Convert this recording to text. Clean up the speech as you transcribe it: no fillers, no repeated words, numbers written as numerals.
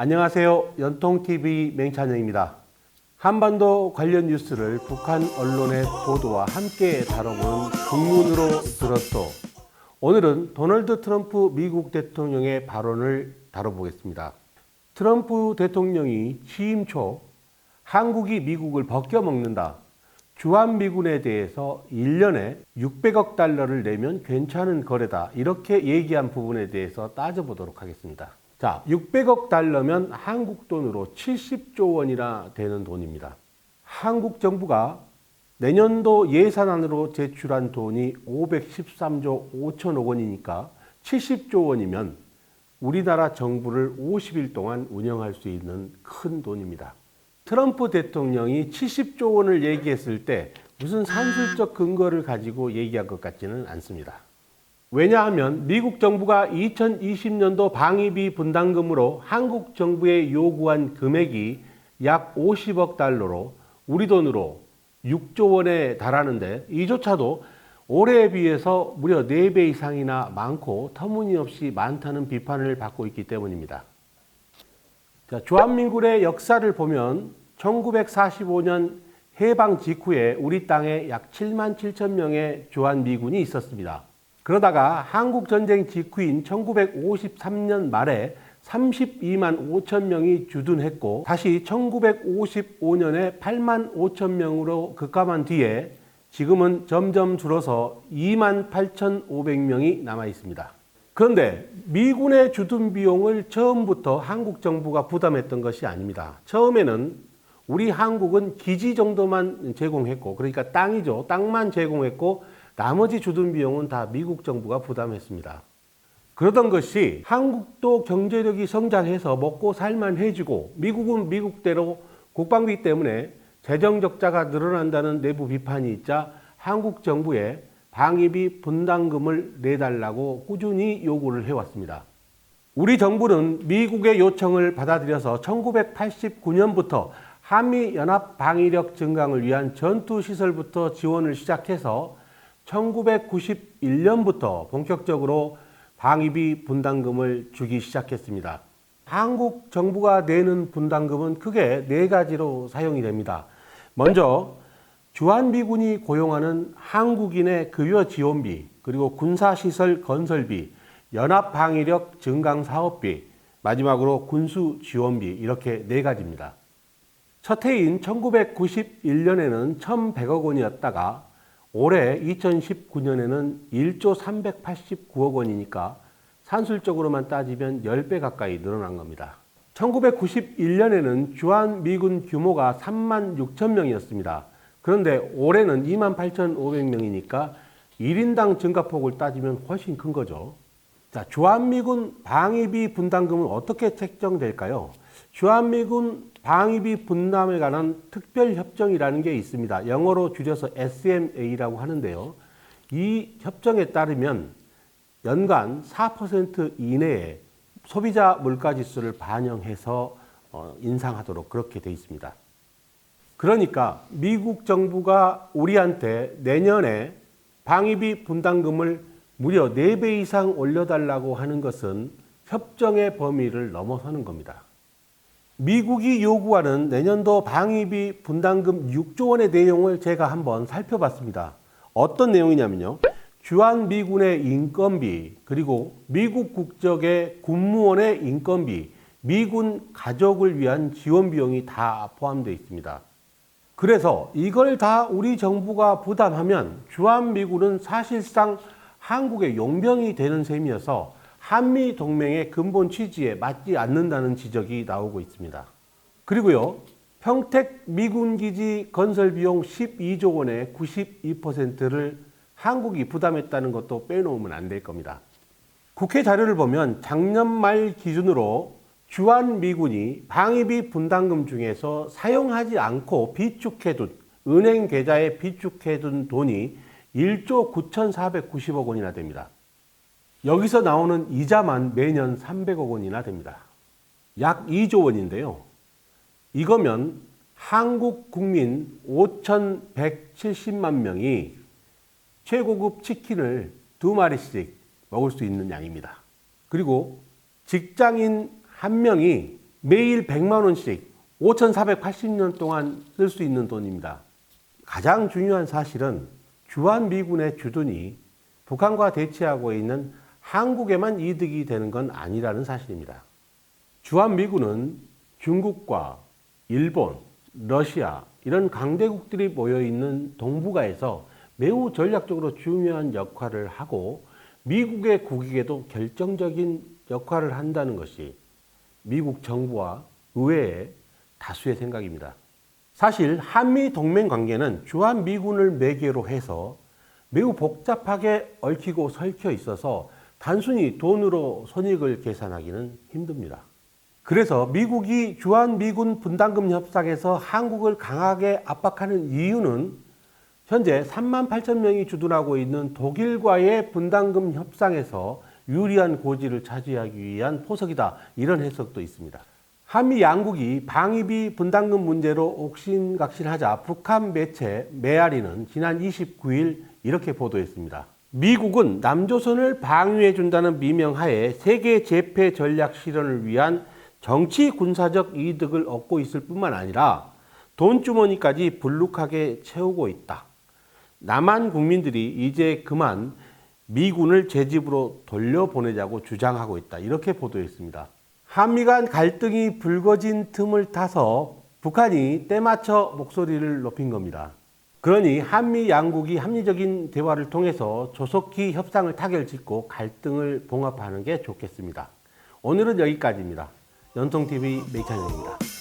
안녕하세요. 연통TV 맹찬영입니다. 한반도 관련 뉴스를 북한 언론의 보도와 함께 다뤄보는 국문으로 들었소. 오늘은 도널드 트럼프 미국 대통령의 발언을 다뤄보겠습니다. 트럼프 대통령이 취임 초 한국이 미국을 벗겨먹는다. 주한미군에 대해서 1년에 600억 달러를 내면 괜찮은 거래다. 이렇게 얘기한 부분에 대해서 따져보도록 하겠습니다. 자, 600억 달러면 한국 돈으로 70조 원이나 되는 돈입니다. 한국 정부가 내년도 예산안으로 제출한 돈이 513조 5천억 원이니까 70조 원이면 우리나라 정부를 50일 동안 운영할 수 있는 큰 돈입니다. 트럼프 대통령이 70조 원을 얘기했을 때 무슨 산술적 근거를 가지고 얘기한 것 같지는 않습니다. 왜냐하면 미국 정부가 2020년도 방위비 분담금으로 한국 정부에 요구한 금액이 약 50억 달러로 우리 돈으로 6조 원에 달하는데 이조차도 올해에 비해서 무려 4배 이상이나 많고 터무니없이 많다는 비판을 받고 있기 때문입니다. 자, 주한미군의 역사를 보면 1945년 해방 직후에 우리 땅에 약 7만 7천 명의 주한미군이 있었습니다. 그러다가 한국전쟁 직후인 1953년 말에 32만 5천 명이 주둔했고 다시 1955년에 8만 5천 명으로 급감한 뒤에 지금은 점점 줄어서 2만 8,500명이 남아 있습니다. 그런데 미군의 주둔 비용을 처음부터 한국 정부가 부담했던 것이 아닙니다. 처음에는 우리 한국은 기지 정도만 제공했고, 그러니까 땅이죠. 땅만 제공했고 나머지 주둔 비용은 다 미국 정부가 부담했습니다. 그러던 것이 한국도 경제력이 성장해서 먹고 살만 해지고 미국은 미국대로 국방비 때문에 재정 적자가 늘어난다는 내부 비판이 있자 한국 정부에 방위비 분담금을 내달라고 꾸준히 요구를 해왔습니다. 우리 정부는 미국의 요청을 받아들여서 1989년부터 한미 연합 방위력 증강을 위한 전투시설부터 지원을 시작해서 1991년부터 본격적으로 방위비 분담금을 주기 시작했습니다. 한국 정부가 내는 분담금은 크게 4가지로 사용이 됩니다. 먼저 주한미군이 고용하는 한국인의 급여 지원비, 그리고 군사시설 건설비, 연합방위력 증강 사업비, 마지막으로 군수 지원비, 이렇게 4가지입니다. 첫 해인 1991년에는 1,100억 원이었다가 올해 2019년에는 1조 389억 원이니까 산술적으로만 따지면 10배 가까이 늘어난 겁니다. 1991년에는 주한미군 규모가 3만 6천 명이었습니다. 그런데 올해는 2만 8,500명이니까 1인당 증가폭을 따지면 훨씬 큰 거죠. 자, 주한미군 방위비 분담금은 어떻게 책정될까요? 주한미군 방위비 분담에 관한 특별협정이라는 게 있습니다. 영어로 줄여서 SMA라고 하는데요. 이 협정에 따르면 연간 4% 이내에 소비자 물가지수를 반영해서 인상하도록 그렇게 돼 있습니다. 그러니까 미국 정부가 우리한테 내년에 방위비 분담금을 무려 4배 이상 올려달라고 하는 것은 협정의 범위를 넘어서는 겁니다. 미국이 요구하는 내년도 방위비 분담금 6조 원의 내용을 제가 한번 살펴봤습니다. 어떤 내용이냐면요. 주한미군의 인건비, 그리고 미국 국적의 군무원의 인건비, 미군 가족을 위한 지원 비용이 다 포함되어 있습니다. 그래서 이걸 다 우리 정부가 부담하면 주한미군은 사실상 한국의 용병이 되는 셈이어서 한미 동맹의 근본 취지에 맞지 않는다는 지적이 나오고 있습니다. 그리고요, 평택 미군기지 건설 비용 12조 원의 92%를 한국이 부담했다는 것도 빼놓으면 안 될 겁니다. 국회 자료를 보면 작년 말 기준으로 주한미군이 방위비 분담금 중에서 사용하지 않고 비축해둔, 은행 계좌에 비축해둔 돈이 1조 9,490억 원이나 됩니다. 여기서 나오는 이자만 매년 300억 원이나 됩니다. 약 2조 원인데요. 이거면 한국 국민 5,170만 명이 최고급 치킨을 2마리씩 먹을 수 있는 양입니다. 그리고 직장인 한 명이 매일 100만 원씩 5,480년 동안 쓸 수 있는 돈입니다. 가장 중요한 사실은 주한미군의 주둔이 북한과 대치하고 있는 한국에만 이득이 되는 건 아니라는 사실입니다. 주한미군은 중국과 일본, 러시아 이런 강대국들이 모여있는 동북아에서 매우 전략적으로 중요한 역할을 하고 미국의 국익에도 결정적인 역할을 한다는 것이 미국 정부와 의회의 다수의 생각입니다. 사실 한미 동맹 관계는 주한미군을 매개로 해서 매우 복잡하게 얽히고 설켜 있어서 단순히 돈으로 손익을 계산하기는 힘듭니다. 그래서 미국이 주한미군 분담금 협상에서 한국을 강하게 압박하는 이유는 현재 38,000명이 주둔하고 있는 독일과의 분담금 협상에서 유리한 고지를 차지하기 위한 포석이다. 이런 해석도 있습니다. 한미 양국이 방위비 분담금 문제로 옥신각신하자 북한 매체 메아리는 지난 29일 이렇게 보도했습니다. 미국은 남조선을 방위해준다는 미명하에 세계 제패 전략 실현을 위한 정치 군사적 이득을 얻고 있을 뿐만 아니라 돈주머니까지 불룩하게 채우고 있다. 남한 국민들이 이제 그만 미군을 제 집으로 돌려보내자고 주장하고 있다. 이렇게 보도했습니다. 한미 간 갈등이 불거진 틈을 타서 북한이 때맞춰 목소리를 높인 겁니다. 그러니 한미 양국이 합리적인 대화를 통해서 조속히 협상을 타결짓고 갈등을 봉합하는 게 좋겠습니다. 오늘은 여기까지입니다. 연통TV 매찬영입니다.